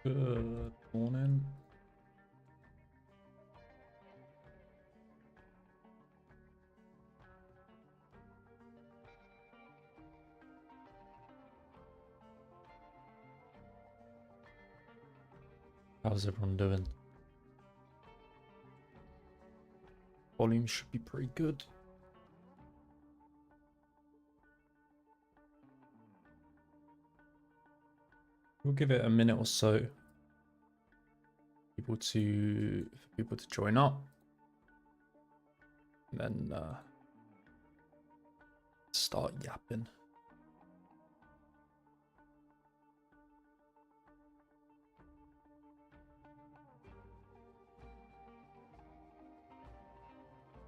Good morning. How's everyone doing? Volume should be pretty good. We'll give it a minute or so for people to join up, and then start yapping.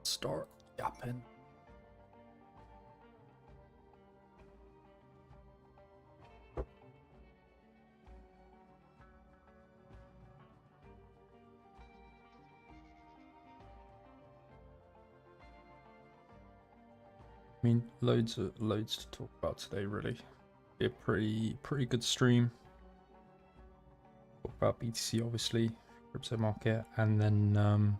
Start yapping. I mean, loads to talk about today. Really, be a pretty good stream. Talk about BTC, obviously, crypto market, and then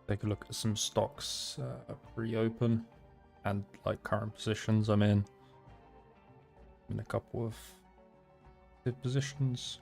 take a look at some stocks pre-open and like current positions I'm in a couple of good positions.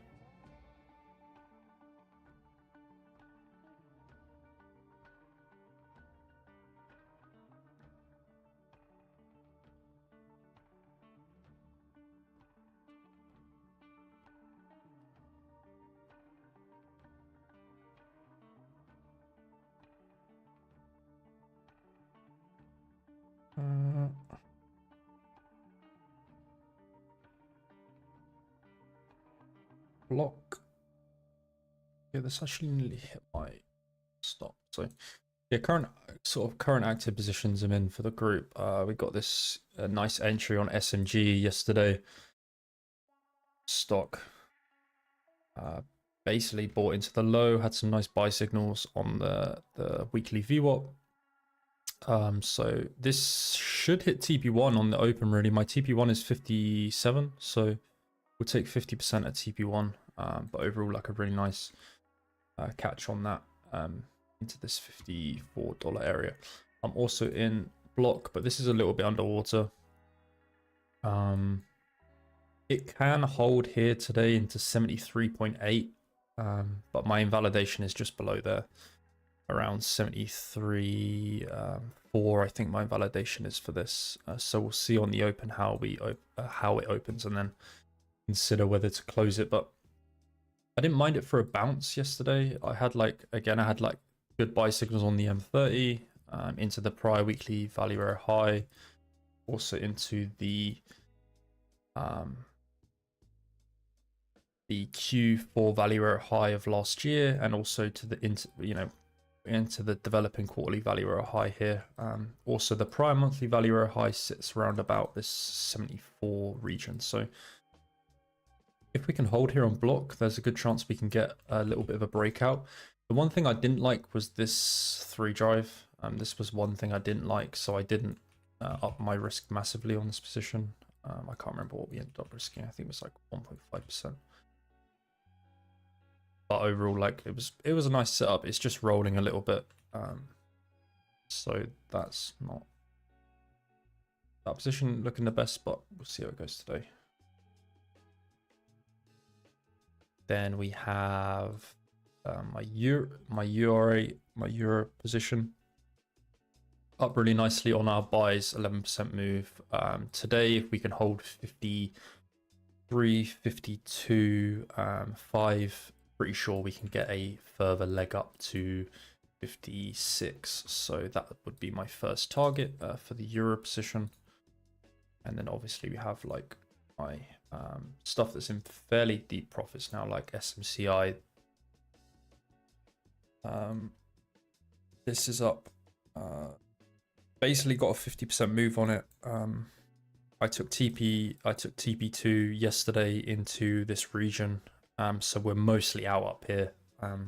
Block. Yeah, this actually nearly hit my stop. So yeah, current active positions I'm in for the group. We got this nice entry on SMG yesterday. Stock basically bought into the low, had some nice buy signals on the weekly VWAP. So this should hit TP1 on the open really. My TP1 is 57, so we'll take 50% at TP1. But overall, like a really nice catch on that into this $54 area. I'm also in block, but this is a little bit underwater. It can hold here today into 73.8, but my invalidation is just below there, around 73.4. I think my invalidation is for this. So we'll see on the open how it opens, and then consider whether to close it. But I didn't mind it for a bounce yesterday. I had like good buy signals on the M30, into the prior weekly value area high, also into the Q4 value area high of last year, and also to the into the developing quarterly value area high here. Also the prior monthly value area high sits around about this 74 region. So if we can hold here on block, there's a good chance we can get a little bit of a breakout. The one thing I didn't like was this 3 drive. This was one thing I didn't like, so I didn't up my risk massively on this position. I can't remember what we ended up risking. I think it was like 1.5%. But overall, like it was a nice setup. It's just rolling a little bit, so that's not that position looking the best. But we'll see how it goes today. Then we have my euro position up really nicely on our buys, 11% move. Today, if we can hold 53, 52, 5. Pretty sure we can get a further leg up to 56, so that would be my first target for the euro position. And then obviously we have like my stuff that's in fairly deep profits now, like SMCI. This is up, basically got a 50% move on it. I took TP2 yesterday into this region. So we're mostly out up here. I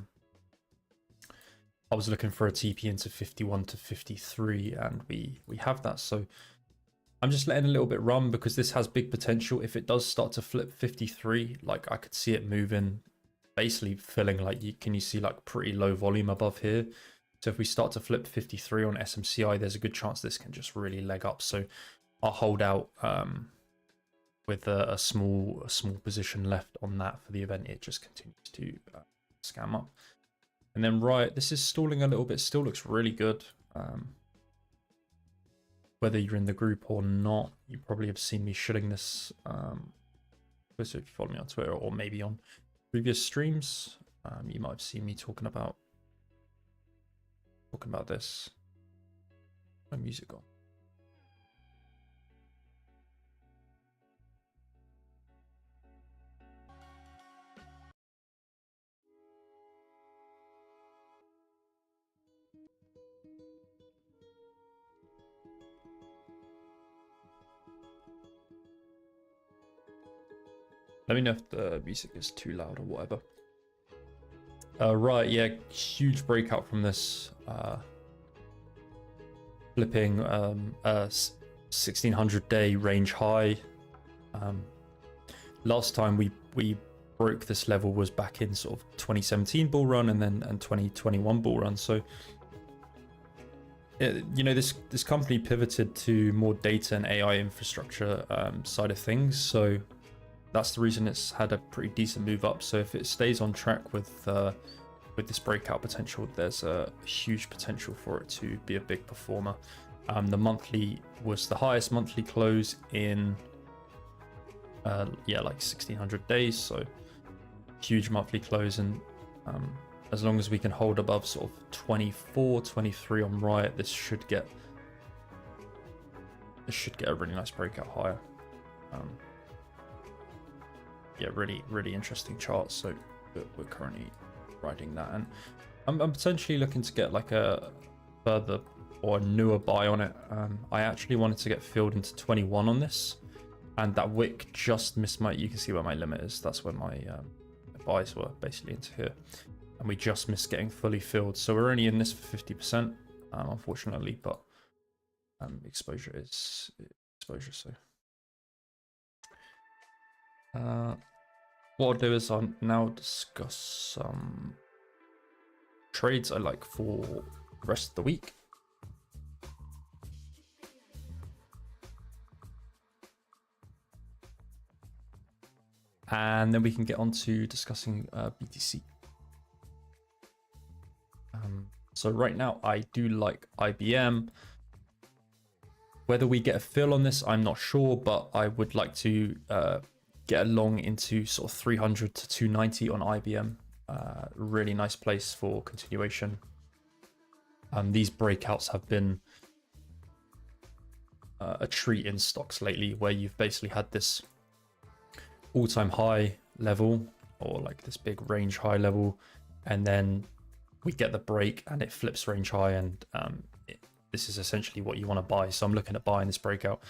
was looking for a TP into 51 to 53, and we have that. So I'm just letting a little bit run because this has big potential. If it does start to flip 53, like I could see it moving, basically feeling like can you see like pretty low volume above here. So if we start to flip 53 on SMCI, there's a good chance this can just really leg up. So I'll hold out with a small position left on that for the event it just continues to scam up. And then this is stalling a little bit, still looks really good. Whether you're in the group or not, you probably have seen me shooting this, if you follow me on Twitter or maybe on previous streams. You might have seen me talking about this. My music on. Let me know if the music is too loud or whatever. Right, yeah, huge breakout from this. Flipping a 1600-day range high. Last time we broke this level was back in sort of 2017 bull run and 2021 bull run. So, you know, this company pivoted to more data and AI infrastructure side of things. So that's the reason it's had a pretty decent move up. So if it stays on track with this breakout potential, there's a huge potential for it to be a big performer. The monthly was the highest monthly close in like 1600 days, so huge monthly close. And as long as we can hold above sort of 24, 23 on Riot, this should get a really nice breakout higher. Yeah, really interesting chart. So we're currently riding that, and I'm potentially looking to get like a further or newer buy on it. I actually wanted to get filled into 21 on this, and that wick just missed you can see where my limit is. That's where my buys were, basically into here, and we just missed getting fully filled. So we're only in this for 50%, unfortunately, but exposure is exposure. So what I'll do is I'll now discuss some trades I like for the rest of the week. And then we can get on to discussing BTC. So right now I do like IBM. Whether we get a fill on this, I'm not sure, but I would like to get along into sort of 300 to 290 on IBM. Really nice place for continuation. These breakouts have been a treat in stocks lately, where you've basically had this all-time high level, or like this big range high level, and then we get the break and it flips range high, and this is essentially what you want to buy. So I'm looking at buying this breakout.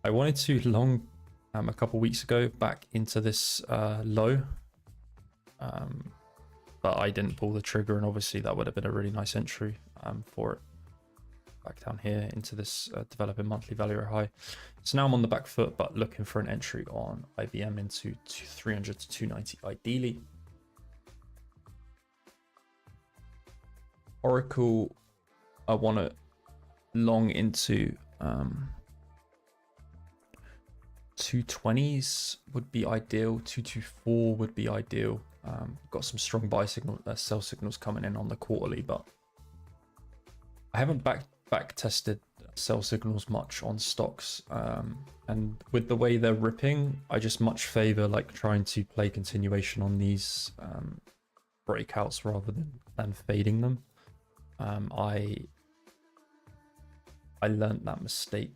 I wanted to long a couple weeks ago back into this low. But I didn't pull the trigger, and obviously that would have been a really nice entry for it. Back down here into this developing monthly value high. So now I'm on the back foot, but looking for an entry on IBM into 300 to 290 ideally. Oracle, I want to long into 220s would be ideal. 224 would be ideal. Got some strong buy signal, sell signals coming in on the quarterly, but I haven't back tested sell signals much on stocks. And with the way they're ripping, I just much favor like trying to play continuation on these breakouts rather than fading them. I learned that mistake.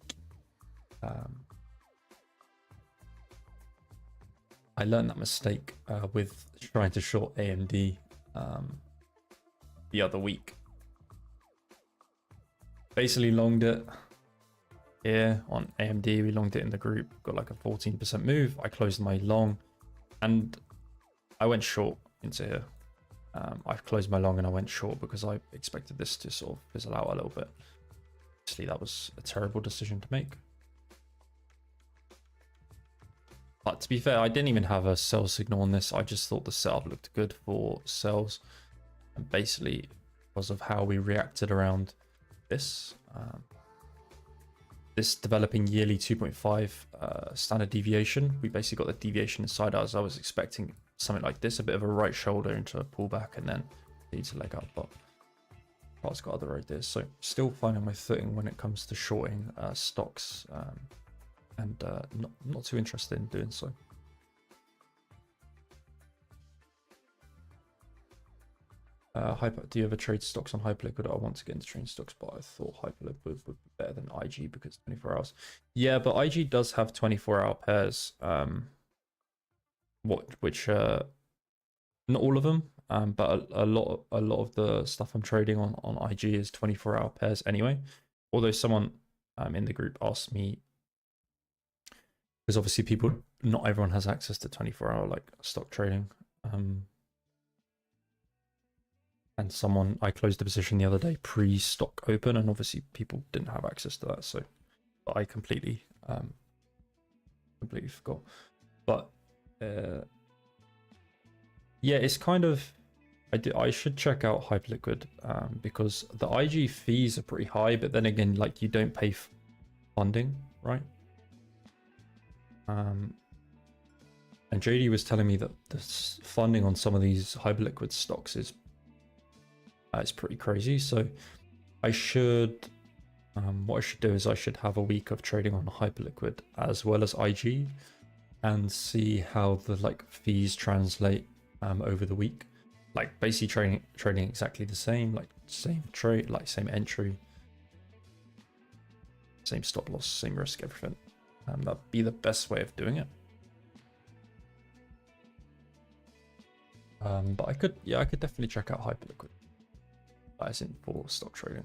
I learned that mistake with trying to short AMD the other week. Basically longed it here on AMD. We longed it in the group, got like a 14% move. I closed my long and I went short into here. I've closed my long and I went short because I expected this to sort of fizzle out a little bit. Obviously that was a terrible decision to make. But to be fair, I didn't even have a sell signal on this. I just thought the setup looked good for sells. And basically because of how we reacted around this, this developing yearly 2.5 standard deviation, we basically got the deviation inside us. I was expecting something like this, a bit of a right shoulder into a pullback and then need to leg up, but I've got other ideas. So still finding my footing when it comes to shorting stocks, and not too interested in doing so. Do you ever trade stocks on Hyperliquid? I want to get into trading stocks, but I thought Hyperliquid would be better than IG because it's 24 hours. Yeah, but IG does have 24-hour pairs. Which not all of them, but a lot of the stuff I'm trading on IG is 24-hour pairs anyway. Although someone in the group asked me, because obviously not everyone has access to 24-hour like stock trading. And I closed the position the other day pre-stock open, and obviously people didn't have access to that, so I completely forgot. But yeah, it's kind of I should check out Hyperliquid because the IG fees are pretty high, but then again, like you don't pay funding, right? And JD was telling me that the funding on some of these Hyperliquid stocks is pretty crazy. So I should what I should do is I should have a week of trading on Hyperliquid as well as IG and see how the like fees translate over the week. Like basically trading exactly the same, like same trade, like same entry, same stop loss, same risk, everything. That'd be the best way of doing it. But I could definitely check out Hyperliquid. As in for stock trading.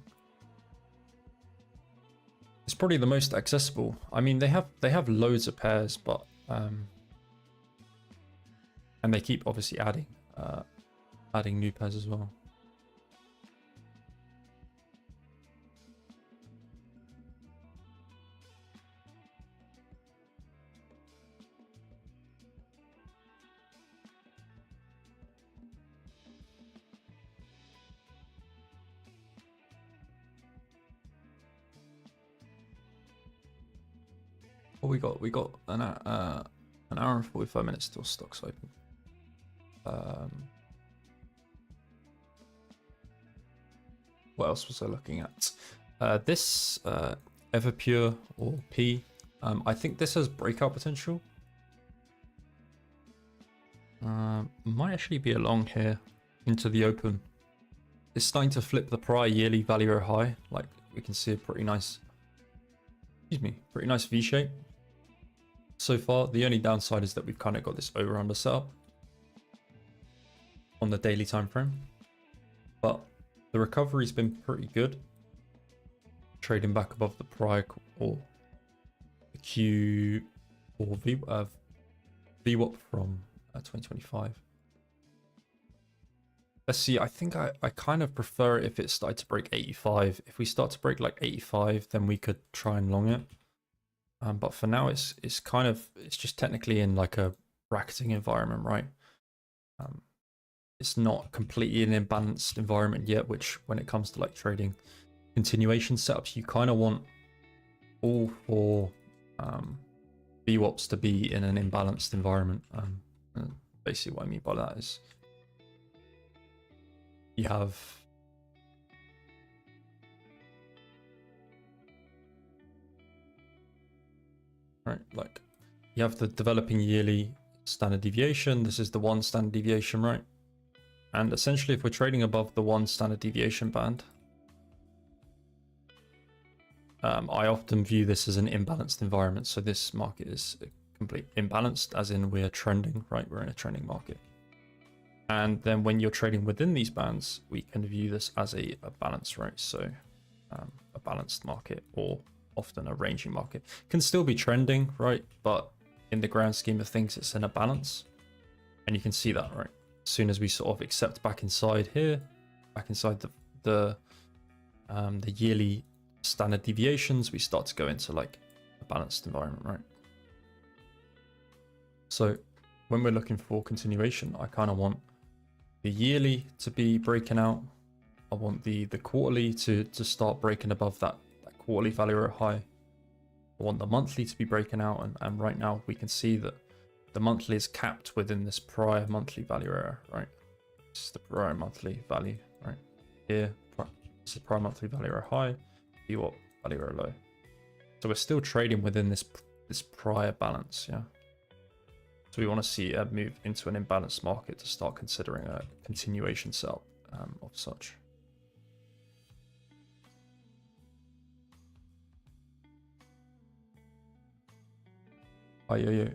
It's probably the most accessible. I mean, they have loads of pairs, but and they keep obviously adding new pairs as well. Well, we got an hour and 45 minutes till stocks open. What else was I looking at? This Everpure or P. I think this has breakout potential. Might actually be a long here into the open. It's starting to flip the prior yearly value high. Like we can see a pretty nice, pretty nice V shape. So far, the only downside is that we've kind of got this over-under setup on the daily time frame, but the recovery's been pretty good. Trading back above the prior or the Q4 for VWAP from 2025. Let's see, I think I kind of prefer it if it started to break 85. If we start to break like 85, then we could try and long it. But for now, it's just technically in like a bracketing environment, right? It's not completely an imbalanced environment yet, which when it comes to like trading continuation setups, you kind of want all four VWAPs to be in an imbalanced environment. Basically what I mean by that is you have like you have the developing yearly standard deviation. This is the one standard deviation, right? And essentially if we're trading above the one standard deviation band, I often view this as an imbalanced environment. So this market is completely imbalanced, as in we're trending, right? We're in a trending market. And then when you're trading within these bands, we can view this as a balance, right? So a balanced market, or often a ranging market. Can still be trending, right? But in the grand scheme of things, it's in a balance. And you can see that, right? As soon as we sort of accept back inside here, back inside the yearly standard deviations, we start to go into like a balanced environment, right? So when we're looking for continuation, I kind of want the yearly to be breaking out. I want the quarterly to start breaking above that quarterly value error high. I want the monthly to be breaking out, and right now we can see that the monthly is capped within this prior monthly value error, right? This is the prior monthly value, right? Here, this is prior monthly value error high, VWAP value error low. So we're still trading within this prior balance, yeah? So we want to see a move into an imbalanced market to start considering a continuation setup of such. Hi, yo.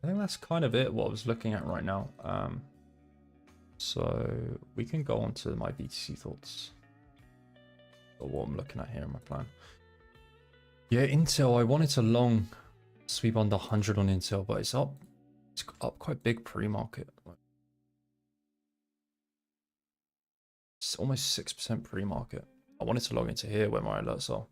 I think that's kind of it, what I was looking at right now. So we can go on to my BTC thoughts, or what I'm looking at here in my plan. Yeah, Intel, I wanted to long sweep under 100 on Intel, but it's up quite big pre-market. It's almost 6% pre-market. I wanted to log into here where my alerts are.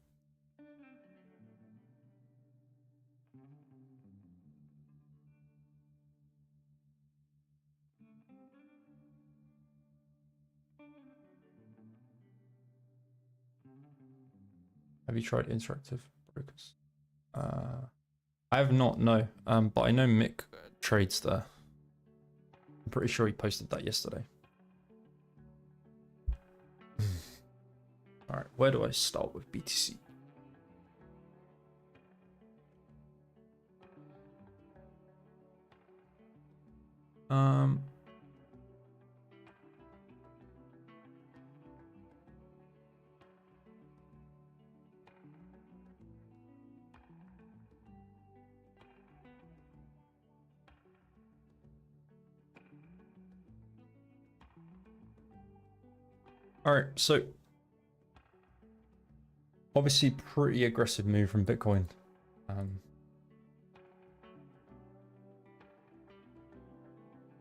Have you tried interactive brokers? I have not, no. But I know Mick trades there. I'm pretty sure he posted that yesterday. All right, where do I start with BTC? All right, so obviously pretty aggressive move from Bitcoin.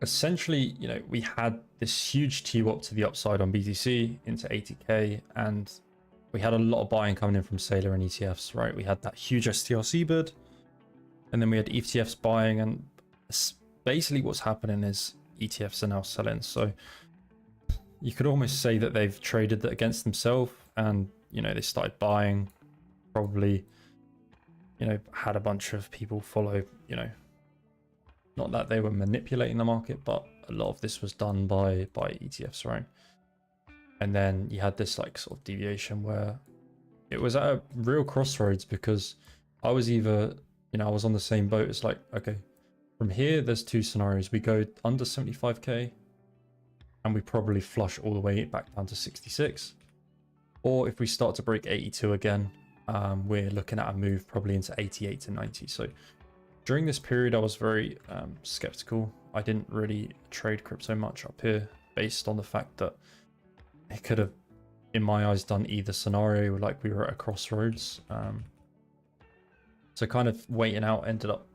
Essentially, you know, we had this huge TWAP to the upside on BTC into 80k, and we had a lot of buying coming in from Sailor and ETFs, right? We had that huge STRC bid, and then we had ETFs buying, and basically what's happening is ETFs are now selling. So you could almost say that they've traded that against themselves, and you know, they started buying, probably, you know, had a bunch of people follow, you know, not that they were manipulating the market, but a lot of this was done by ETFs, right? And then you had this like sort of deviation where it was at a real crossroads because I was either, you know, I was on the same boat. It's like, okay, from here, there's two scenarios. We go under 75k and we probably flush all the way back down to 66. Or if we start to break 82 again, we're looking at a move probably into 88 to 90. So during this period, I was very skeptical. I didn't really trade crypto much up here based on the fact that it could have, in my eyes, done either scenario, like we were at a crossroads. So kind of waiting out ended up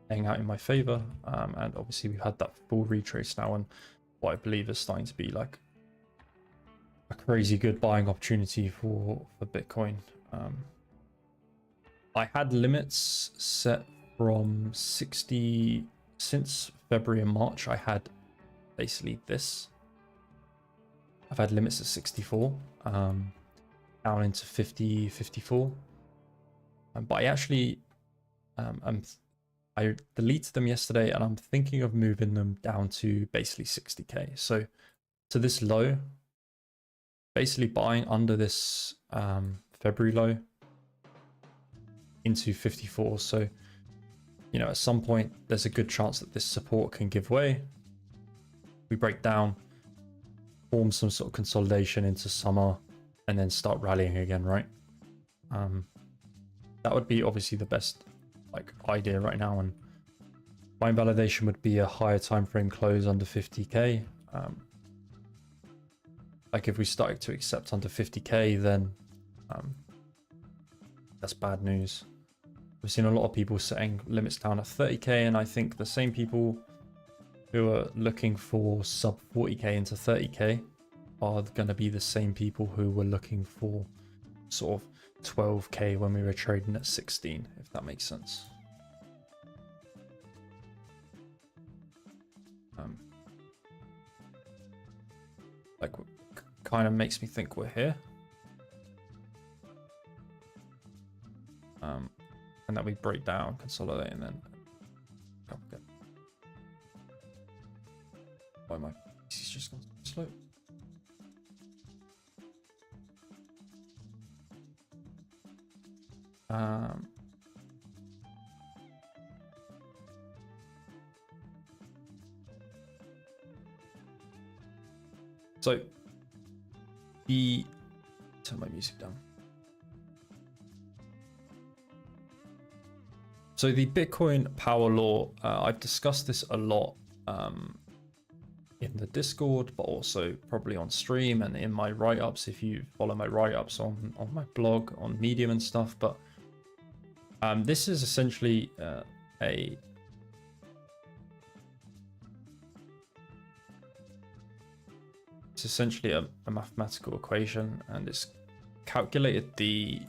playing out in my favor. And obviously we've had that full retrace now, and what I believe is starting to be like a crazy good buying opportunity for Bitcoin. I had limits set from 60 since February and March. I had basically this. I've had limits at 64, down into 50, 54. But I actually, I deleted them yesterday, and I'm thinking of moving them down to basically 60k. So to this low, basically buying under this February low into 54. So, you know, at some point, there's a good chance that this support can give way. We break down, form some sort of consolidation into summer, and then start rallying again, right? That would be obviously the best like idea right now, and buying validation would be a higher time frame close under 50k. Like if we started to accept under 50k, then that's bad news. We've seen a lot of people setting limits down at 30k, and I think the same people who are looking for sub 40k into 30k are going to be the same people who were looking for sort of 12k when we were trading at 16, if that makes sense. Like, kind of makes me think we're here. And that we break down, consolidate, and then okay. Why my PC's just gone slow? So turn my music down. So the Bitcoin power law, I've discussed this a lot in the Discord, but also probably on stream and in my write-ups, if you follow my write-ups on my blog, on Medium and stuff. But this is essentially it's essentially a mathematical equation, and it's calculated the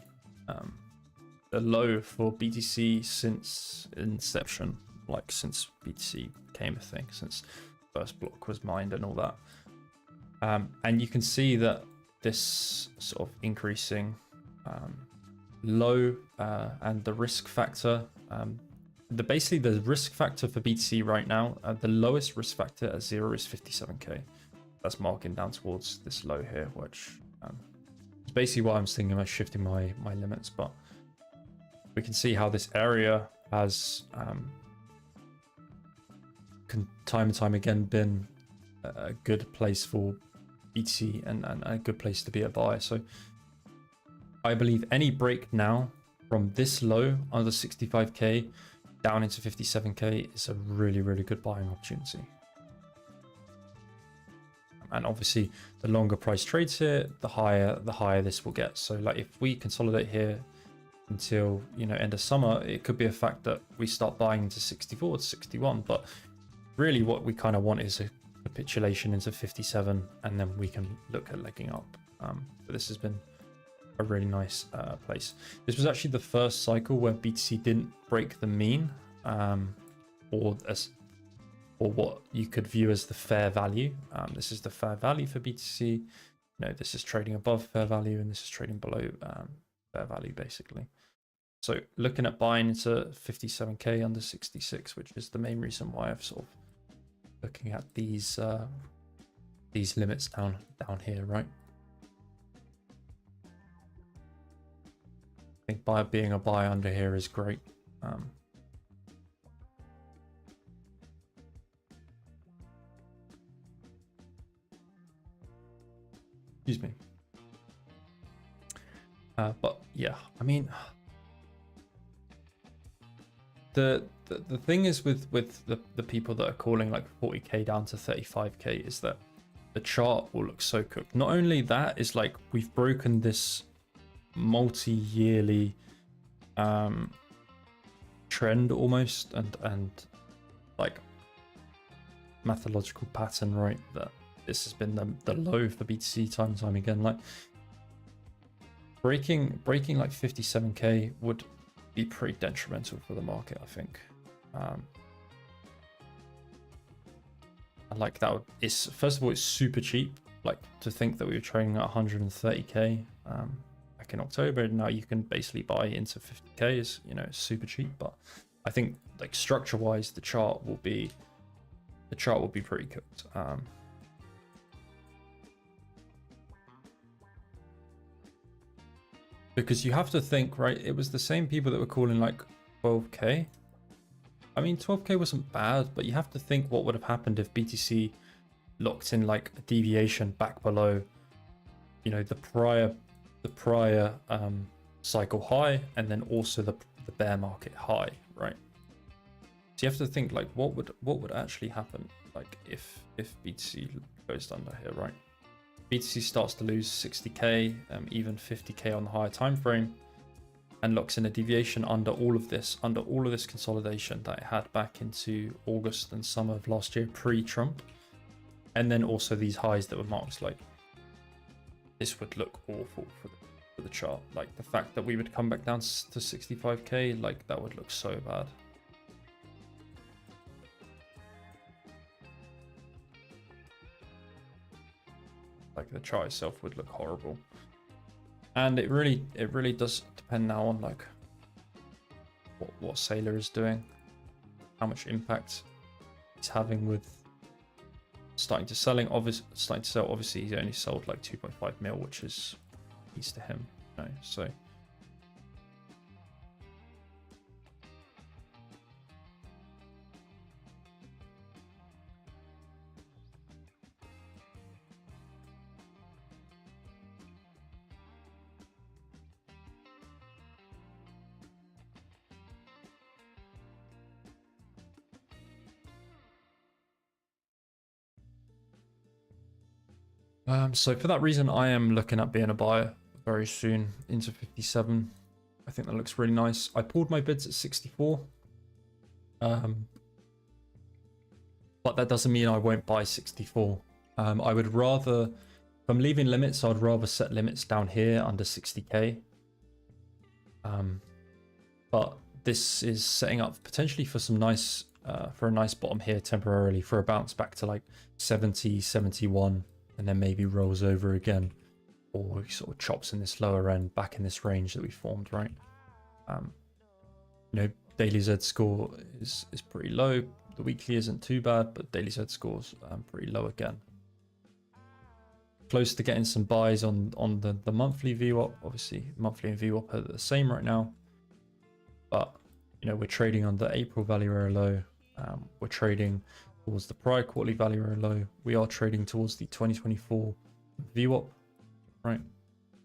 low for BTC since inception, like since BTC became a thing, since first block was mined and all that. And you can see that this sort of increasing low and the risk factor, basically the risk factor for BTC right now, the lowest risk factor at 0 is 57k. That's marking down towards this low here, which is basically why I'm thinking about shifting my limits. But we can see how this area has time and time again been a good place for BTC and a good place to be a buyer. So I believe any break now from this low under 65k down into 57k is a really, really good buying opportunity. And obviously the longer price trades here, the higher this will get. So like if we consolidate here until, you know, end of summer, it could be a fact that we start buying into 64 to 61. But really what we kind of want is a capitulation into 57, and then we can look at legging up. But this has been a really nice place. This was actually the first cycle where BTC didn't break the mean, or what you could view as the fair value. This is the fair value for BTC. You know, this is trading above fair value, and this is trading below fair value, basically. So looking at buying into 57k under 66, which is the main reason why I've sort of looking at these limits down here, right? think being a buy under here is great. Excuse me. But yeah, I mean, the thing is with the people that are calling like 40k down to 35k is that the chart will look so cooked. Not only that, is like we've broken this multi-yearly trend almost, and like mathological pattern, right? That this has been the low for BTC time and time again. Like breaking like 57k would be pretty detrimental for the market, I think. And like that is, first of all, it's super cheap. Like to think that we were trading at 130k back in October, and now you can basically buy into 50k is, you know, super cheap. But I think like structure wise, the chart will be pretty cooked. Because you have to think, right, it was the same people that were calling like 12k. I mean, 12k wasn't bad, but you have to think what would have happened if BTC locked in like a deviation back below, you know, the prior cycle high, and then also the bear market high, right? So you have to think like what would actually happen, like if BTC goes under here, right? BTC starts to lose 60k, even 50k on the higher time frame, and locks in a deviation under all of this consolidation that it had back into August and summer of last year, pre-Trump, and then also these highs that were marked. Like this would look awful for the chart. Like the fact that we would come back down to 65k, like that would look so bad. Like the chart itself would look horrible. And it really does depend now on like what Saylor is doing, how much impact he's having with starting to sell. Obviously he's only sold like 2.5 mil, which is easy to him, you know, so. So for that reason, I am looking at being a buyer very soon into 57. I think that looks really nice. I pulled my bids at 64. But that doesn't mean I won't buy 64. I would rather, if I'm leaving limits, I'd rather set limits down here under 60k. But this is setting up potentially for some nice, for a nice bottom here temporarily, for a bounce back to like 70, 71. And then maybe rolls over again, or sort of chops in this lower end back in this range that we formed, right? You know, daily Z score is pretty low. The weekly isn't too bad, but daily Z score's pretty low again. Close to getting some buys on the monthly VWAP. Obviously, monthly and VWAP are the same right now, but you know, we're trading on the April value area low. We're trading towards the prior quarterly value area low. We are trading towards the 2024 VWAP, right?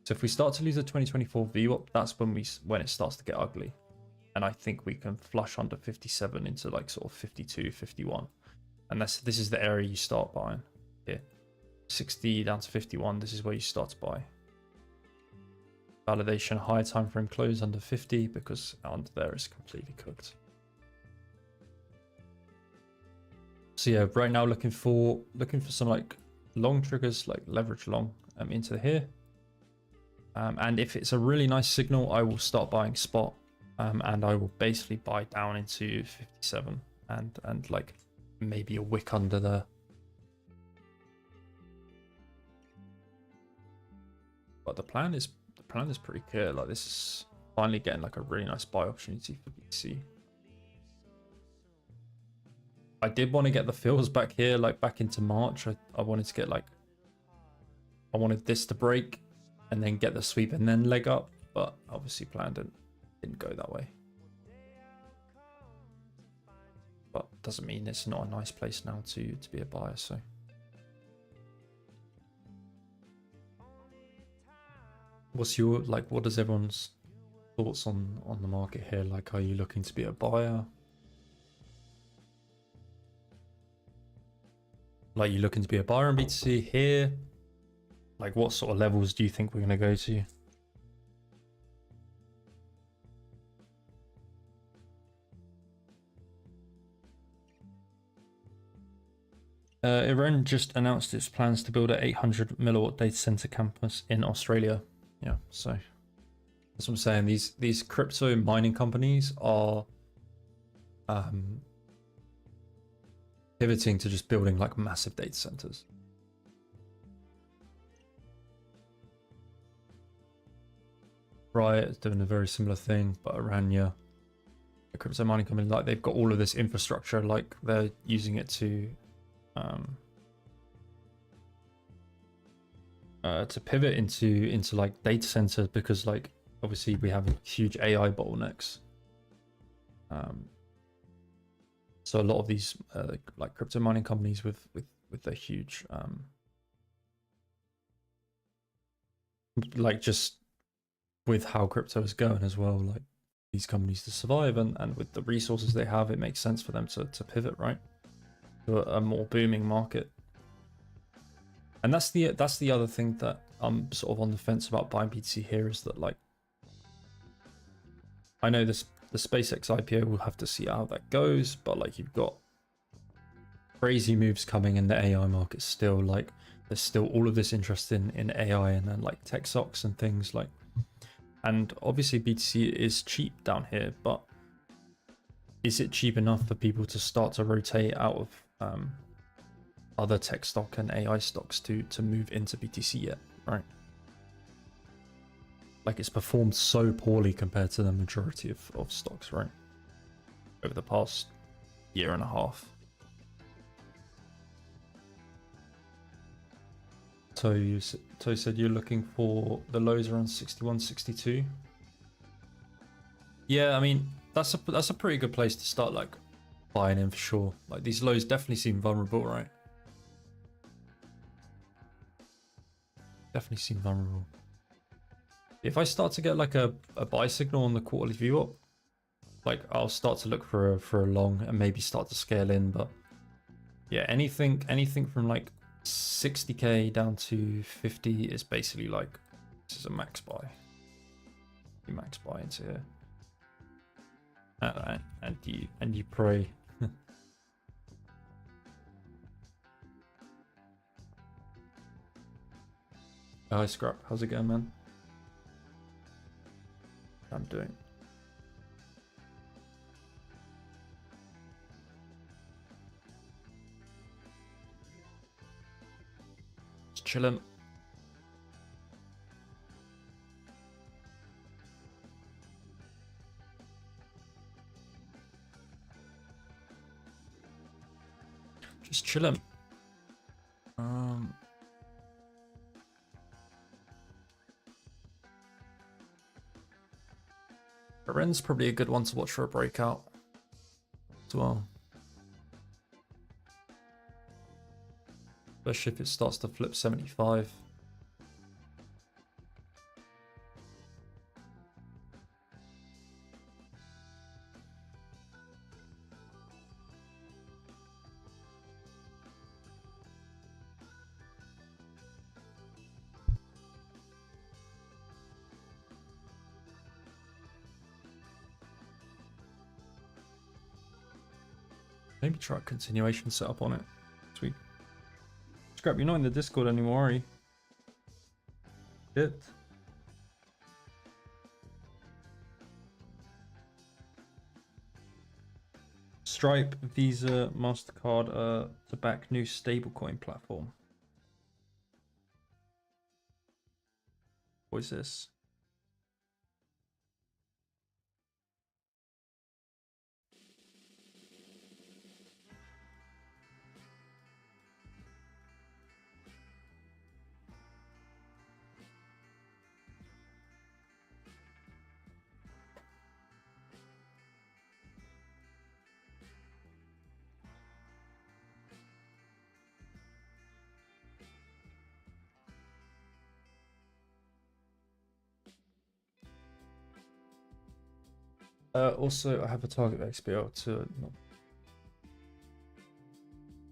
So if we start to lose the 2024 VWAP, that's when it starts to get ugly. And I think we can flush under 57 into like sort of 52, 51. And this is the area you start buying here. 60 down to 51, this is where you start to buy. Validation, higher time frame close under 50, because under there is completely cooked. So yeah, right now looking for some like long triggers, like leverage long into here. And if it's a really nice signal, I will start buying spot, and I will basically buy down into 57 and like maybe a wick under the. But the plan is pretty clear. Like this is finally getting like a really nice buy opportunity for BTC. I did want to get the fills back here, like back into March. I wanted to get like, I wanted this to break and then get the sweep and then leg up. but obviously plan didn't go that way. But doesn't mean it's not a nice place now to be a buyer. So what's your, like, what does everyone's thoughts on the market here? Like, are you looking to be a buyer? Like, you looking to be a buyer in BTC here? Like, what sort of levels do you think we're going to go to? Iran just announced its plans to build an 800 megawatt data center campus in Australia. Yeah, so that's what I'm saying. These crypto mining companies are pivoting to just building like massive data centers. Riot is doing a very similar thing, but Iran, yeah, a crypto mining company, like they've got all of this infrastructure, like they're using it to pivot into like data centers, because like obviously we have huge AI bottlenecks. So a lot of these like crypto mining companies with their huge like just with how crypto is going as well, like these companies to survive and with the resources they have, it makes sense for them to pivot, right, to a more booming market. And that's the other thing that I'm sort of on the fence about buying BTC here, is that like I know the SpaceX IPO, we'll have to see how that goes, but like you've got crazy moves coming in the AI market still. Like there's still all of this interest in AI and then like tech stocks and things like, and obviously BTC is cheap down here, but is it cheap enough for people to start to rotate out of other tech stock and AI stocks to move into BTC yet, right? Like it's performed so poorly compared to the majority of stocks, right, over the past year and a half. So you said you're looking for the lows around 61, 62. Yeah, I mean that's a pretty good place to start like buying in for sure. Like these lows definitely seem vulnerable, right? Definitely seem vulnerable. If I start to get like a buy signal on the quarterly view up, like I'll start to look for a long and maybe start to scale in. But yeah, anything from like 60k down to 50 is basically like, this is a max buy. You max buy into here, and you pray. Hi Scrap, how's it going, man? I'm doing. Just chilling. Just chilling. Ren's probably a good one to watch for a breakout as well. Especially if it starts to flip 75. Maybe try a continuation setup on it. Sweet. Scrap, you're not in the Discord anymore, are you? It. Stripe, Visa, MasterCard to back new stablecoin platform. What is this? Also, I have a target XPO to.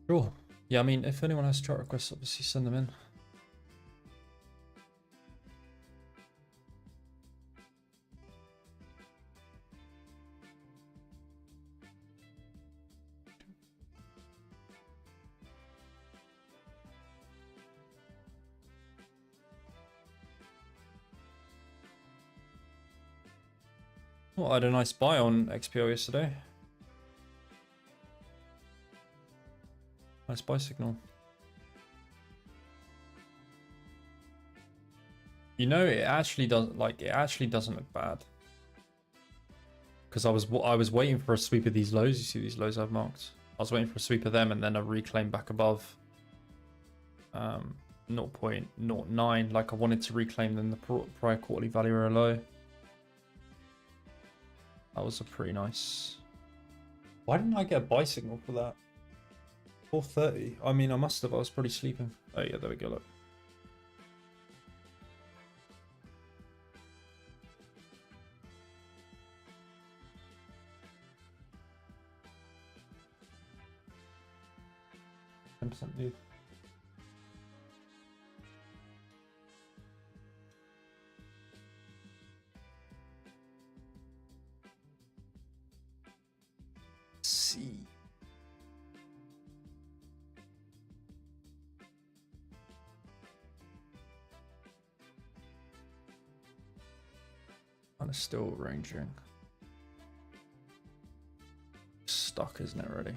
Sure. Yeah, I mean, if anyone has chart requests, obviously send them in. Well, I had a nice buy on XPO yesterday. Nice buy signal. You know, it actually doesn't look bad. Because I was waiting for a sweep of these lows. You see these lows I've marked? I was waiting for a sweep of them and then a reclaim back above 0.09. Like I wanted to reclaim them the prior quarterly value or low. That was a pretty nice. Why didn't I get a buy signal for that? 4:30. I mean, I must have. I was probably sleeping. Oh yeah, there we go. Look. Dude. See. Kind of still ranging. Stuck, isn't it, already?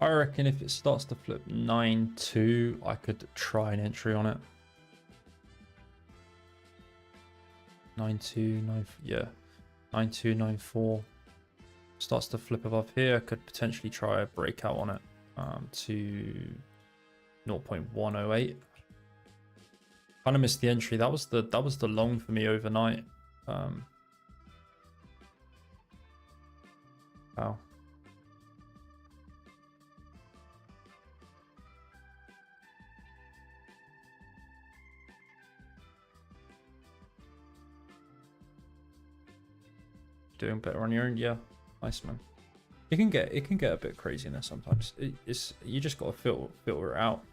I reckon if it starts to flip 9-2, I could try an entry on it. 9-2, 9, yeah, 9-2, 9-4. Starts to flip above here, I could potentially try a breakout on it to 0.108. Kind of missed the entry. That was the long for me overnight. Wow. Doing better on your own, yeah. Nice, man. It can get a bit crazy in there sometimes. You just got to filter it out.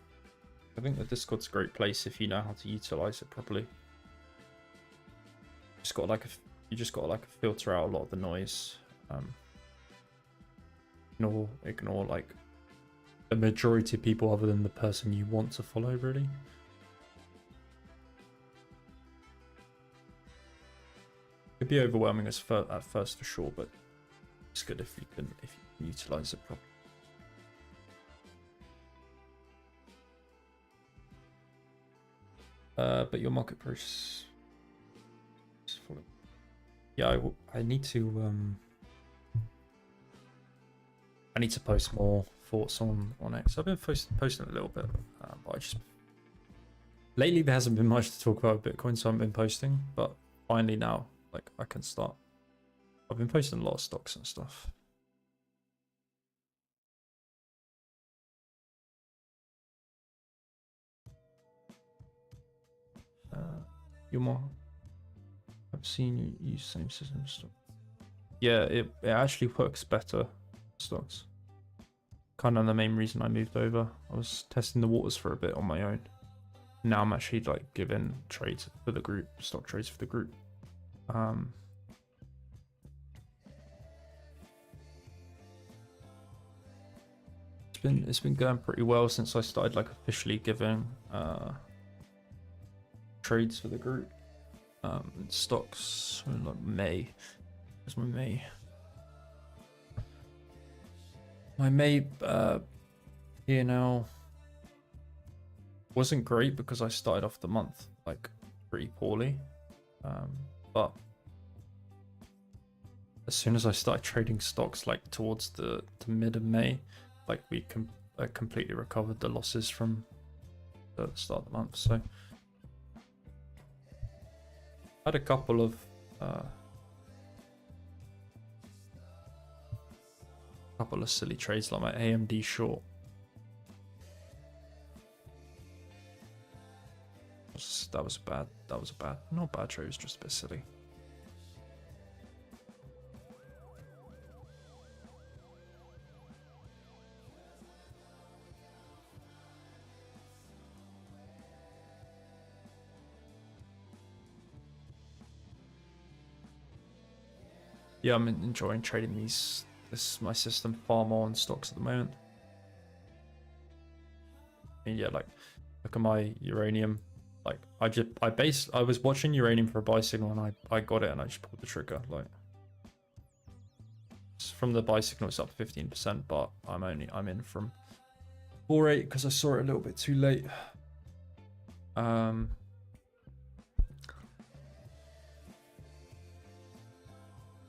I think the Discord's a great place if you know how to utilize it properly. You just got to filter out a lot of the noise. Ignore like a majority of people other than the person you want to follow, really. It'd be overwhelming at first for sure, but it's good if you can utilize it properly. But your market price. Yeah, I need to post more thoughts on X. I've been posting a little bit, but lately there hasn't been much to talk about with Bitcoin, so I haven't been posting. But finally now, like I can start. I've been posting a lot of stocks and stuff. You're more. I've seen you use same system stuff. Yeah, it actually works better. Stocks. Kind of the main reason I moved over. I was testing the waters for a bit on my own. Now I'm actually like giving trades for the group, stock trades for the group. It's been going pretty well since I started like officially giving trades for the group. Stocks in like May. Where's my May? My May P&L wasn't great because I started off the month like pretty poorly. But as soon as I started trading stocks like towards the mid of May, like completely recovered the losses from the start of the month. So had a couple of silly trades like my AMD short. That was not bad trade, it was just a bit silly. Yeah, I'm enjoying trading this my system far more on stocks at the moment. I mean, yeah, like look at my uranium. Like I was watching uranium for a buy signal and I got it and I just pulled the trigger. Like from the buy signal it's up 15%, but I'm in from 4.8 because I saw it a little bit too late.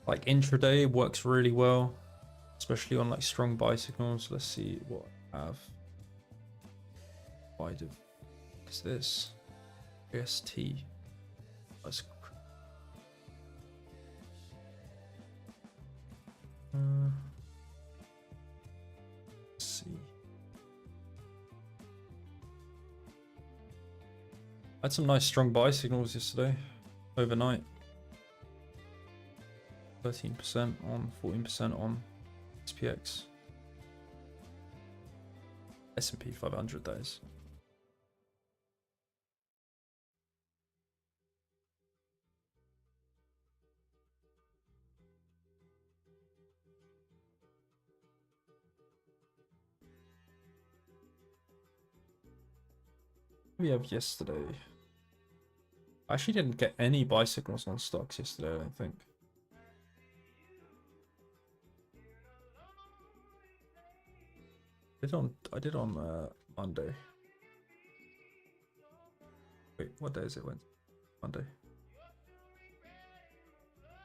Like intraday works really well, especially on like strong buy signals. Let's see what I have. Why is this AST? Let's see. I had some nice strong buy signals yesterday, overnight. 13% on, 14% on SPX. S&P 500 that is. We have yesterday. I actually didn't get any buy signals on stocks yesterday, I don't think. I did on Monday. Wait, what day is it? Wednesday? Monday.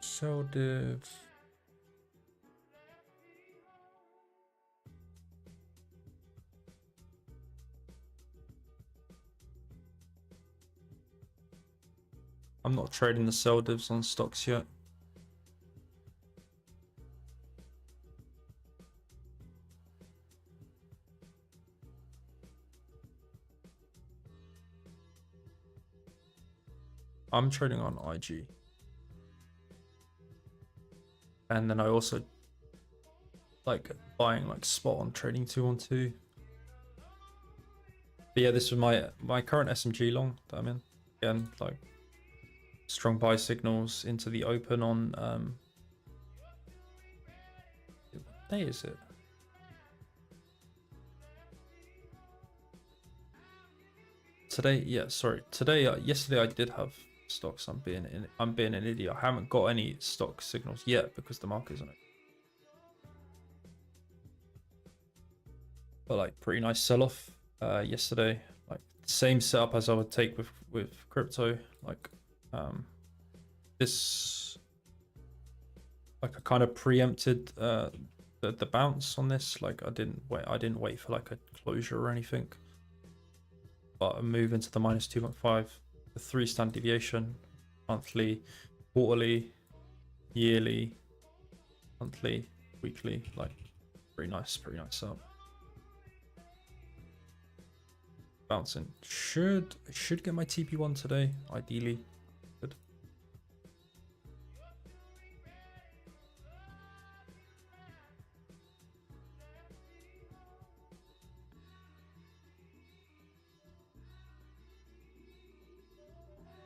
So div. I'm not trading the sell divs on stocks yet. I'm trading on IG. And then I also like buying like spot on trading 2-on-2. But yeah, this was my current SMG long that I'm in. Again, like strong buy signals into the open on what day is it? Today, yeah, sorry. Today, yesterday I did have stocks. I'm being an idiot. I haven't got any stock signals yet because the market isn't it. But like pretty nice sell-off yesterday. Like same setup as I would take with crypto. Like this, like I kind of preempted the bounce on this. Like I didn't wait for like a closure or anything. But a move into the -2.5, the 3 standard deviation, monthly, quarterly, yearly, monthly, weekly, like pretty nice setup. Bouncing. Should get my TP1 today, ideally. Good.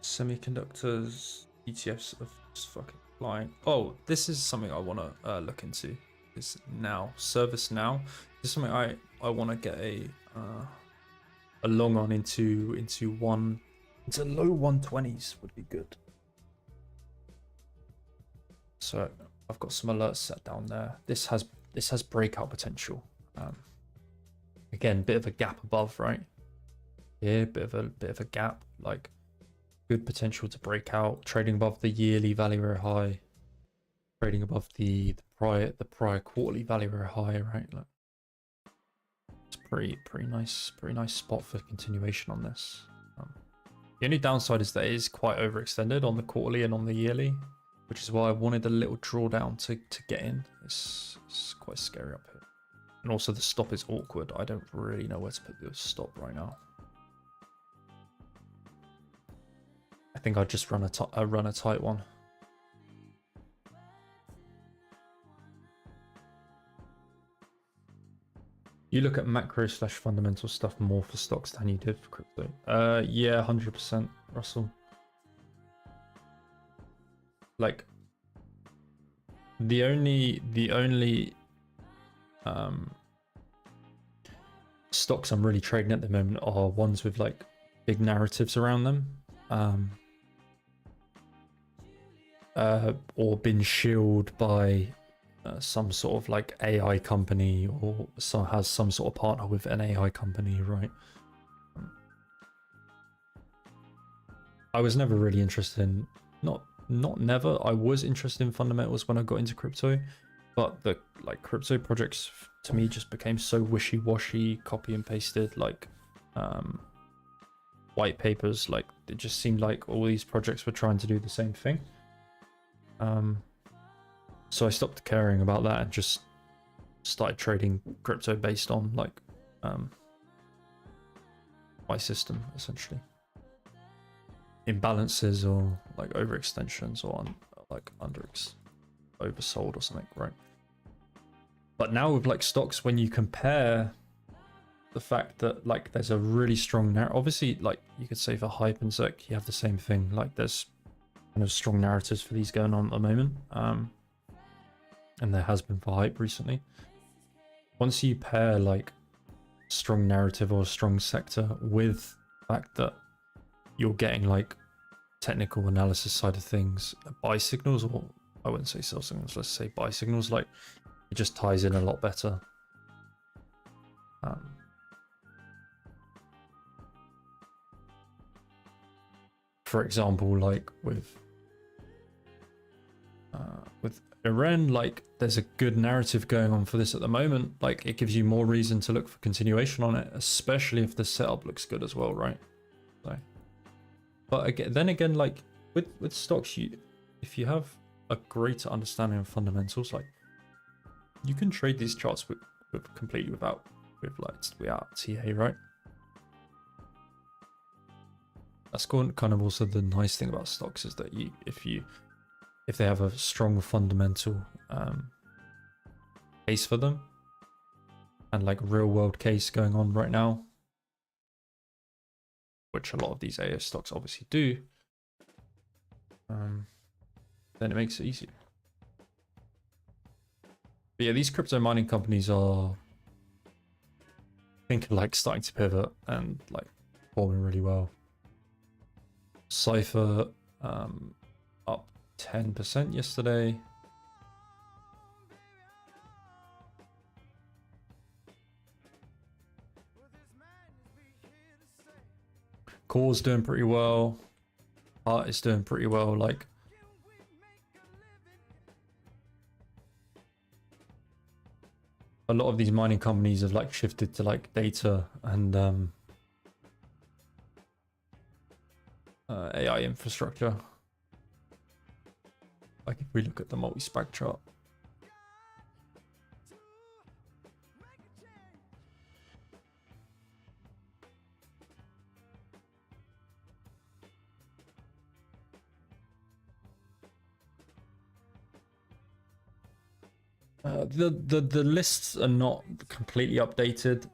Semiconductors, ETFs are just fucking flying. Oh, this is something I want to look into. Is now service now. This is something I want to get a long on into low 120s would be good. So I've got some alerts set down there. This has breakout potential. Again, bit of a gap above, right? Yeah, bit of a gap. Like good potential to break out. Trading above the yearly value area high. Trading above the prior quarterly value area high, right? Like, it's pretty nice spot for continuation on this. The only downside is that it is quite overextended on the quarterly and on the yearly, which is why I wanted a little drawdown to get in. It's quite scary up here. And also the stop is awkward. I don't really know where to put the stop right now. I think I'll just run a tight one. You look at macro / fundamental stuff more for stocks than you did for crypto. Yeah, 100%, Russell. Like the only stocks I'm really trading at the moment are ones with like big narratives around them, or been shielded by some sort of like AI company, or has some sort of partner with an AI company, right? I was never really interested in, not never, I was interested in fundamentals when I got into crypto, but the like crypto projects to me just became so wishy-washy, copy and pasted, like white papers. Like it just seemed like all these projects were trying to do the same thing. So I stopped caring about that and just started trading crypto based on like my system, essentially. Imbalances or like overextensions or like oversold or something, right? But now with like stocks, when you compare the fact that like there's a really strong narrative, obviously like you could say for hype and sec, you have the same thing. Like there's kind of strong narratives for these going on at the moment. And there has been for hype recently. Once you pair like strong narrative or strong sector with the fact that you're getting like technical analysis side of things, buy signals, or I wouldn't say sell signals, let's say buy signals, like it just ties in a lot better. For example, like with Iran, like there's a good narrative going on for this at the moment. Like it gives you more reason to look for continuation on it, especially if the setup looks good as well, right? So, but again, like with stocks, if you have a greater understanding of fundamentals, like you can trade these charts with completely without TA, right? That's kind of also the nice thing about stocks is that if they have a strong fundamental case for them, and like real world case going on right now, which a lot of these AI stocks obviously do, then it makes it easier. But yeah, these crypto mining companies are, I think, like starting to pivot and like performing really well. Cypher up 10% yesterday. Core's doing pretty well. Art is doing pretty well. Like a lot of these mining companies have like shifted to like data and AI infrastructure. Like if we look at the multi-spec chart, the lists are not completely updated.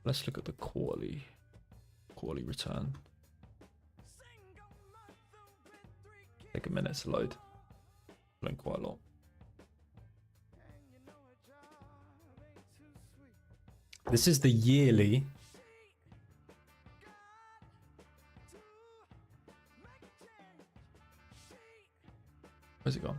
Let's look at the quarterly return. Take a minute to load. Loading quite a lot. This is the yearly. Where's it gone?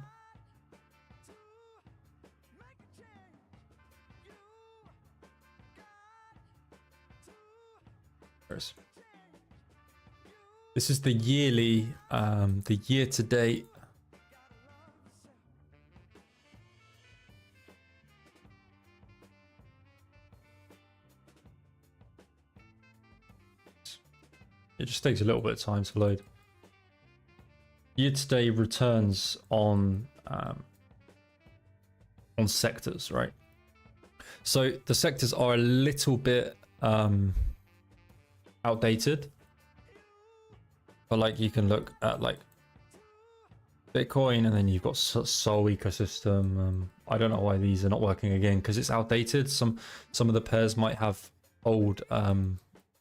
This is the yearly, the year to date It just takes a little bit of time to load. Year-to-date returns on sectors, right? So the sectors are a little bit outdated, but like you can look at like Bitcoin, and then you've got Sol ecosystem. I don't know why these are not working again, because it's outdated. Some of the pairs might have old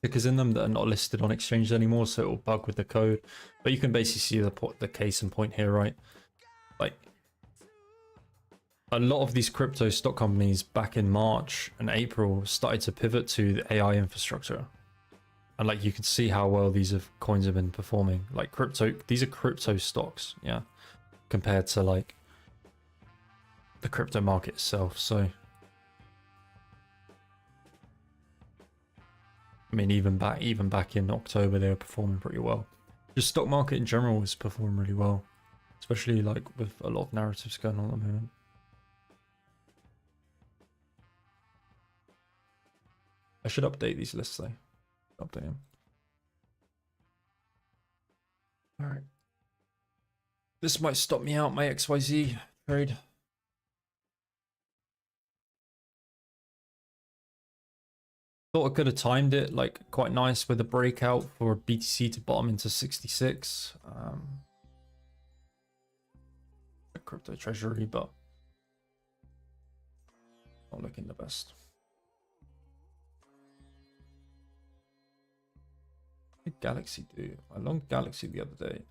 tickers in them that are not listed on exchange anymore, so it will bug with the code. But you can basically see the case in point here, right? Like a lot of these crypto stock companies back in March and April started to pivot to the AI infrastructure. And like you can see how well these coins have been performing. Like these are crypto stocks, yeah, compared to like the crypto market itself. So I mean, even back in October, they were performing pretty well. The stock market in general was performing really well, especially like with a lot of narratives going on at the moment. I should update these lists though. Update them. All right. This might stop me out my XYZ trade. Thought I could have timed it like quite nice with a breakout for BTC to bottom into 66. Crypto treasury, but not looking the best. What did Galaxy do? I longed Galaxy the other day,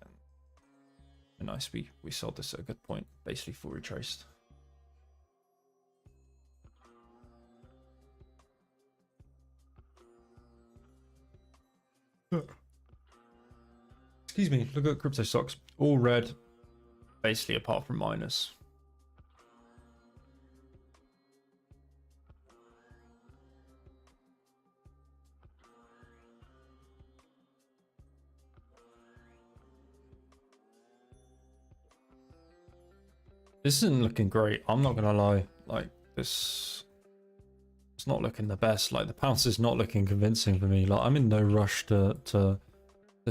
and nice, we sold this at a good point, basically full retraced. Excuse me, look at crypto stocks, all red, basically apart from minus. This isn't looking great, I'm not gonna lie. Like this, it's not looking the best. Like the pounce is not looking convincing for me. Like I'm in no rush to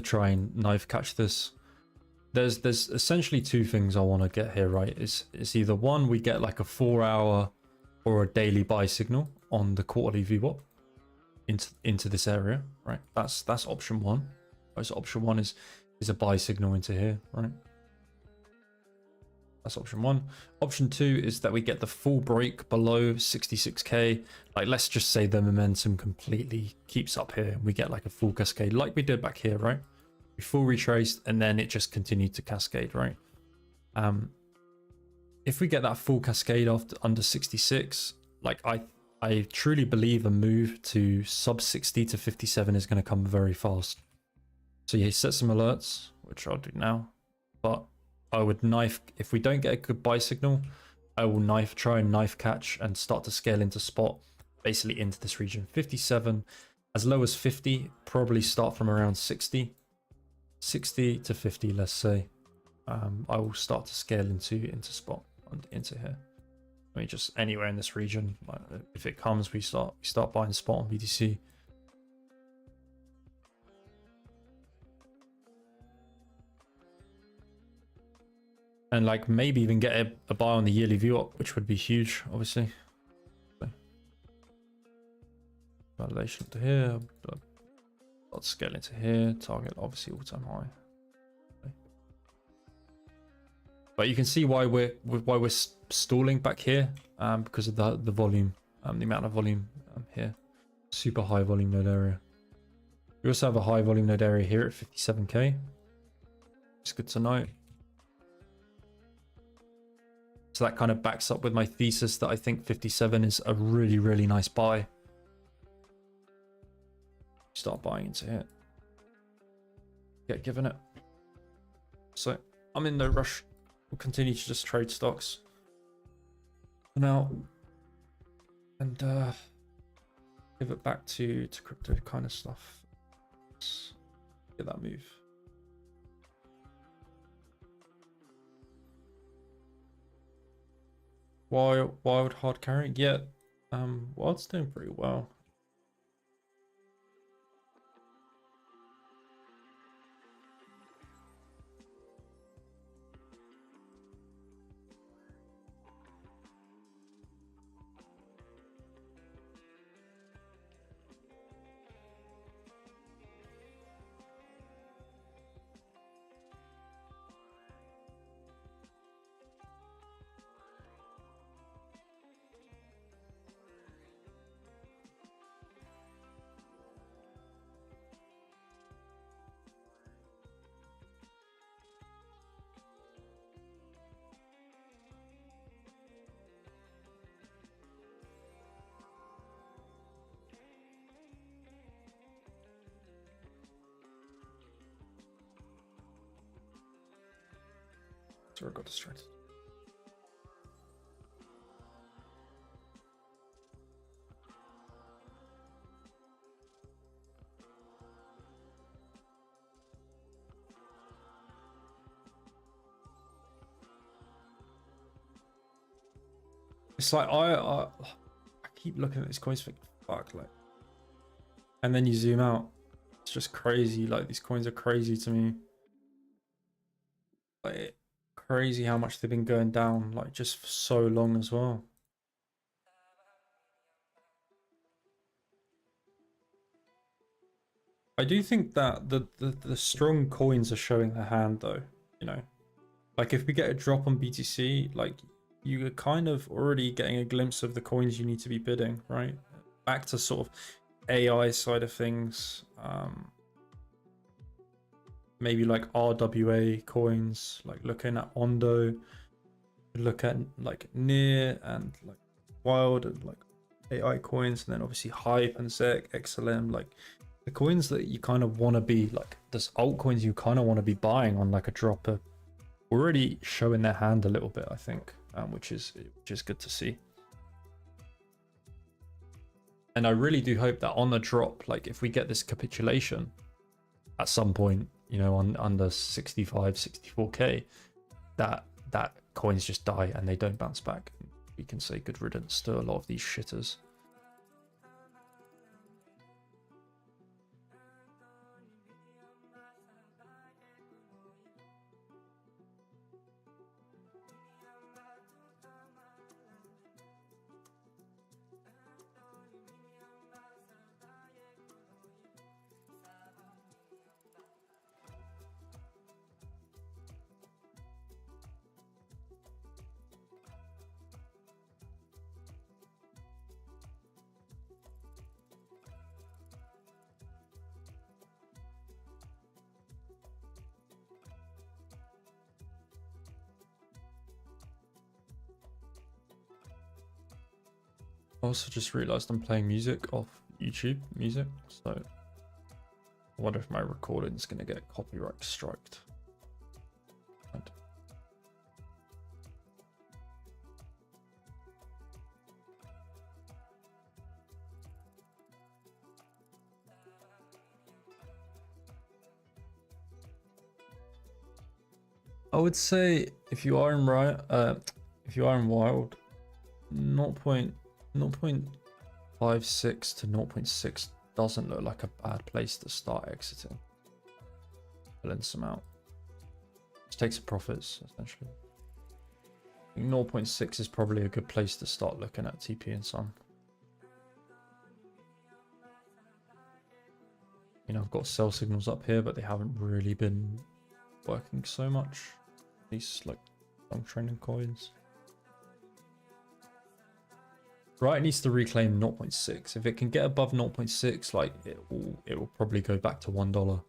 try and knife catch this. There's essentially two things I want to get here, right? It's either one, we get like a 4-hour or a daily buy signal on the quarterly VWAP into this area, right? That's option one. Right, so option one is a buy signal into here, right? That's option one. Option two is that we get the full break below 66k. Like let's just say the momentum completely keeps up here. We get like a full cascade like we did back here, right? We full retraced and then it just continued to cascade, right? If we get that full cascade after under 66, like I truly believe a move to sub 60 to 57 is going to come very fast. So yeah, set some alerts, which I'll do now, but I would knife, if we don't get a good buy signal, I will try and knife catch and start to scale into spot, basically into this region. 57, as low as 50, probably start from around 60 to 50, let's say. I will start to scale into spot and into here. I mean, just anywhere in this region. If it comes, we start buying spot on BTC. And like maybe even get a buy on the yearly VWAP, which would be huge, obviously. Validation to here. Let's scale into here. Target obviously all-time high. Okay. But you can see why we're stalling back here, because of the volume, the amount of volume here. Super high volume node area. We also have a high volume node area here at 57k. It's good to know. So that kind of backs up with my thesis that I think 57 is a really, really nice buy. Start buying into it. Get given it. So I'm in no rush. We'll continue to just trade stocks for now. And give it back to crypto kind of stuff. Let's get that move. Wild hard carry, yeah. Wild's doing pretty well. or I got distracted. It's like I keep looking at these coins, think, fuck, like, and then you zoom out. It's just crazy. Like, these coins are crazy to me. Like, crazy how much they've been going down, like, just for so long as well. I do think that the strong coins are showing their hand, though. You know, like, if we get a drop on BTC, like, you are kind of already getting a glimpse of the coins you need to be bidding, right? Back to sort of AI side of things. Maybe like RWA coins, like looking at Ondo, look at like Near and like Wild and like AI coins, and then obviously Hype and ZEC, XLM, like the coins that you kind of want to be like, this altcoins you kind of want to be buying on like a dropper, already showing their hand a little bit, I think, which is good to see. And I really do hope that on the drop, like if we get this capitulation at some point, you know, on under 65, 64k, that coins just die and they don't bounce back. We can say good riddance to a lot of these shitters. Also just realized I'm playing music off YouTube music, so I wonder if my recording is going to get copyright striked. I would say if you are in Riot, if you are in Wild, 0.56 to 0.6 doesn't look like a bad place to start exiting. Pulling some out. Just take some profits, essentially. I think 0.6 is probably a good place to start looking at TP and some. You know, I've got sell signals up here, but they haven't really been working so much. These like long trending coins. Right, needs to reclaim 0.6. If it can get above 0.6, like it will probably go back to $1.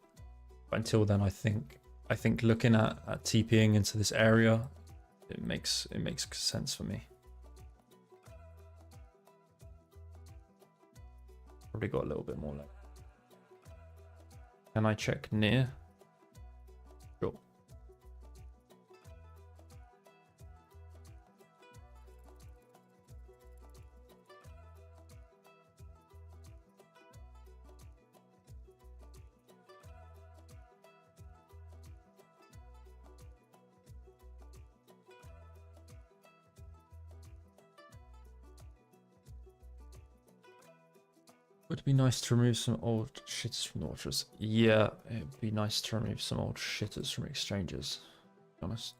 But until then, I think looking at TPing into this area, it makes sense for me. Probably got a little bit more left. Can I check near? Sure. Would be nice to remove some old shitters from the watchers. Yeah, it'd be nice to remove some old shitters from exchanges, to be honest.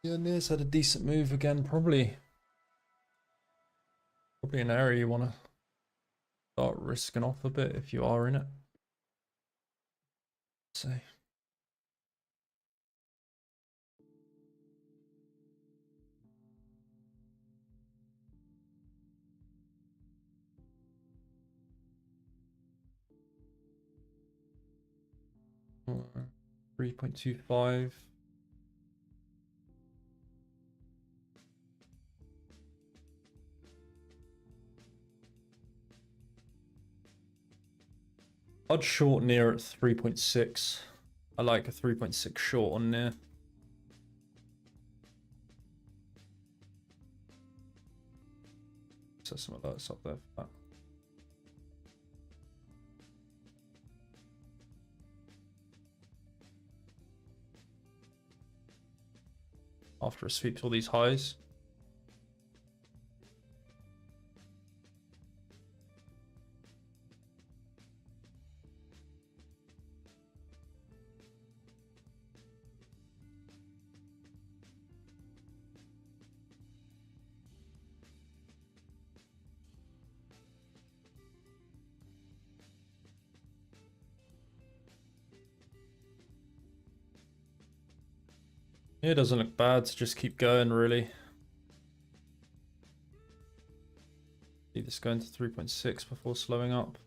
Yeah, Near's had a decent move again, probably an area you want to start risking off a bit if you are in it. So. $3.25. Odd short near at 3.6. I like a 3.6 short on near. So some alerts up there for that. After it sweeps all these highs. Yeah, it doesn't look bad to just keep going, really. See this going to 3.6 before slowing up.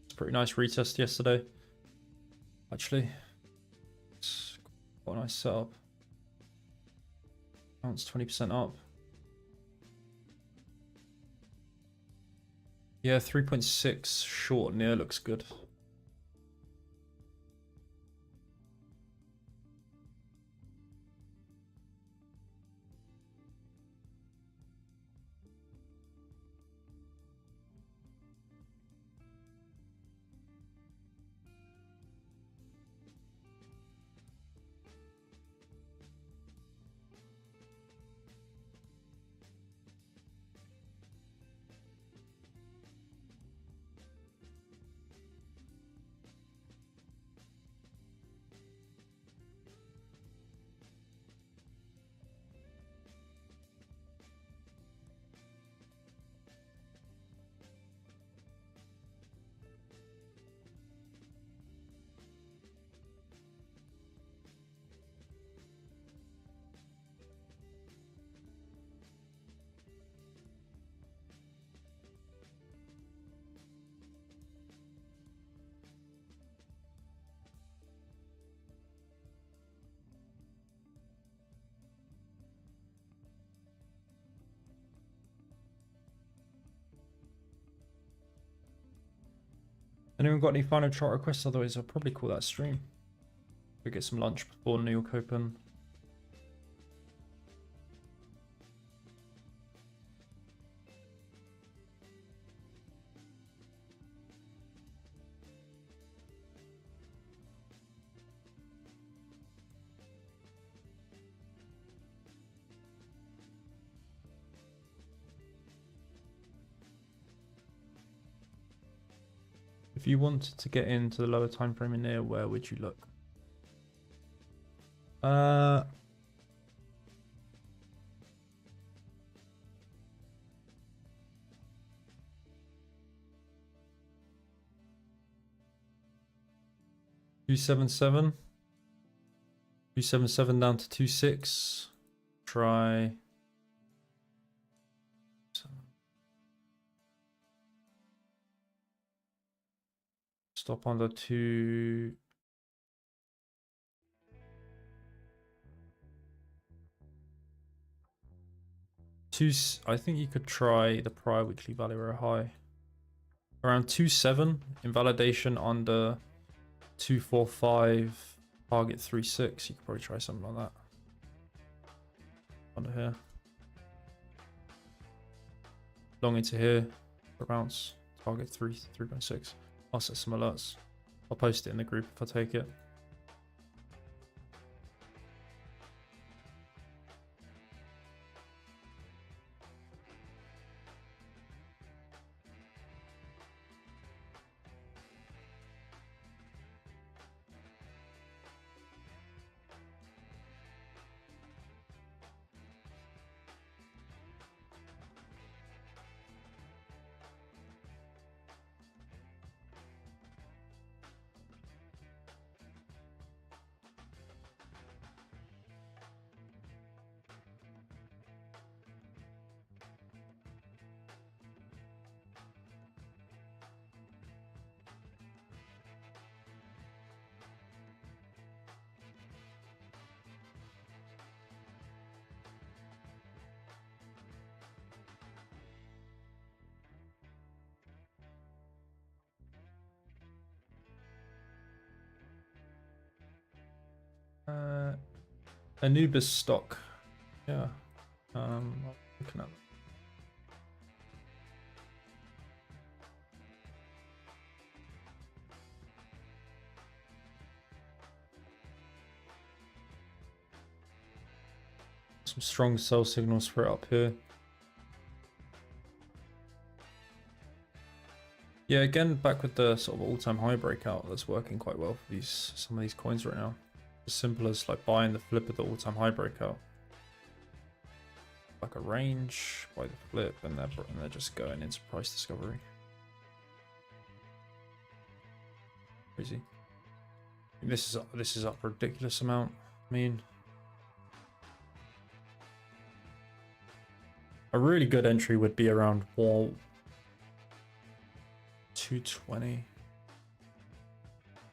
It's a pretty nice retest yesterday. Actually, it's quite a nice setup. Bounce 20% up. Yeah, 3.6 short near looks good. Anyone got any final chart requests? Otherwise, I'll probably call that stream. We get some lunch before New York Open. If you wanted to get into the lower time frame in there, where would you look? 277. 277 down to 26. Try. Stop under 2. I think you could try the prior weekly value or high. Around 2.7 invalidation under 245 target 3.6. You could probably try something like that. Under here. Long into here for bounce. Target 3.6. I'll set some alerts. I'll post it in the group if I take it. Anubis stock. Yeah. I'm looking at some strong sell signals for it up here. Yeah, again, back with the sort of all-time high breakout that's working quite well for some of these coins right now. As simple as like buying the flip of the all-time high breakout. Like a range, buy the flip, and they're just going into price discovery. Crazy. This is up a ridiculous amount. I mean, a really good entry would be around 220.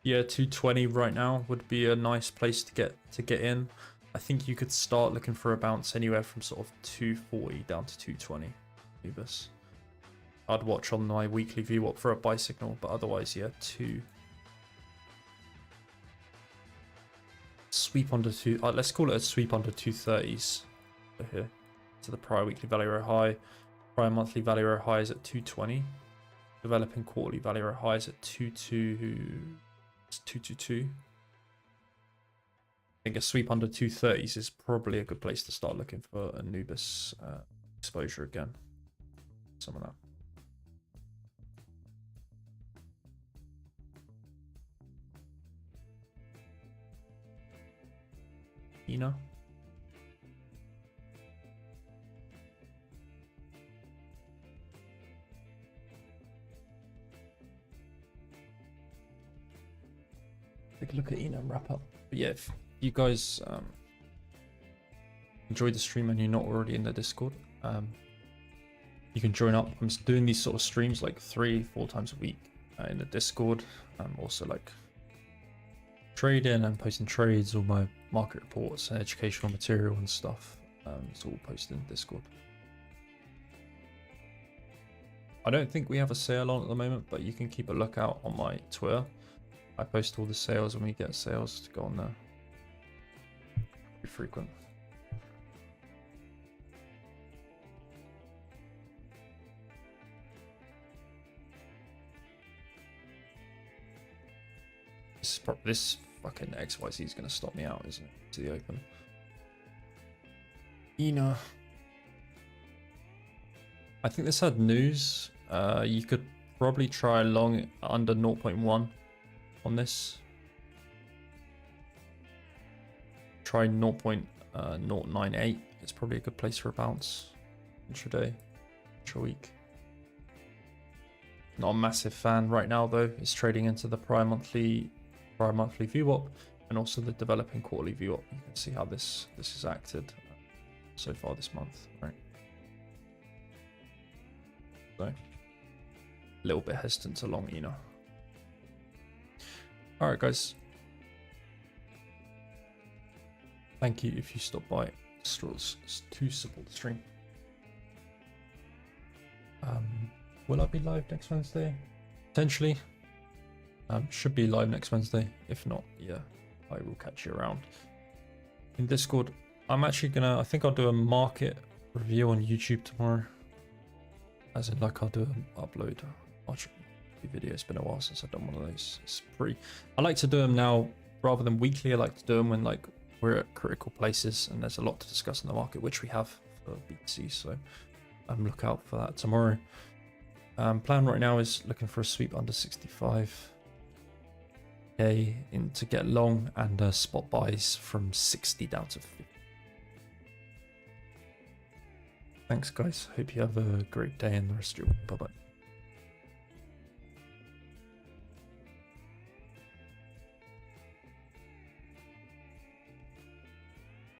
Yeah, 220 right now would be a nice place to get in. I think you could start looking for a bounce anywhere from sort of 240 down to 220. Anubis. I'd watch on my weekly VWAP for a buy signal, but otherwise, yeah, sweep under two. Let's call it a sweep under 230s here to the prior weekly value row high. Prior monthly value row high is at 220. Developing quarterly value row high is at 222. I think a sweep under 230s is probably a good place to start looking for Anubis exposure again. Some of that. Ina. Take a look at Ina and wrap up. But yeah, if you guys enjoyed the stream and you're not already in the Discord, you can join up. I'm doing these sort of streams like 3-4 times a week in the Discord. Also like trading and posting trades, all my market reports and educational material and stuff. It's all posted in Discord. I don't think we have a sale on at the moment, but you can keep a lookout on my Twitter. I post all the sales when we get sales to go on there. Pretty frequent. This fucking XYZ is going to stop me out, isn't it? To the open. Ina. I think this had news. You could probably try long under 0.1 on this. Try 0.098. It's probably a good place for a bounce. Intraday, intra-week. Not a massive fan right now though. It's trading into the prior monthly VWAP and also the developing quarterly VWAP. You can see how this has acted so far this month, right? So a little bit hesitant to long Ina. All right, guys. Thank you if you stop by to support the stream. Will I be live next Wednesday? Potentially. Should be live next Wednesday. If not, yeah, I will catch you around in Discord. I'm actually I think I'll do a market review on YouTube tomorrow. As in, like, I'll do an upload video. It's been a while since I've done one of those. It's I like to do them now rather than weekly. I like to do them when like we're at critical places and there's a lot to discuss in the market, which we have for BTC. So look out for that tomorrow. Plan right now is looking for a sweep under 65. In to get long and spot buys from 60 down to 50. Thanks guys, hope you have a great day and the rest of your week. Bye bye.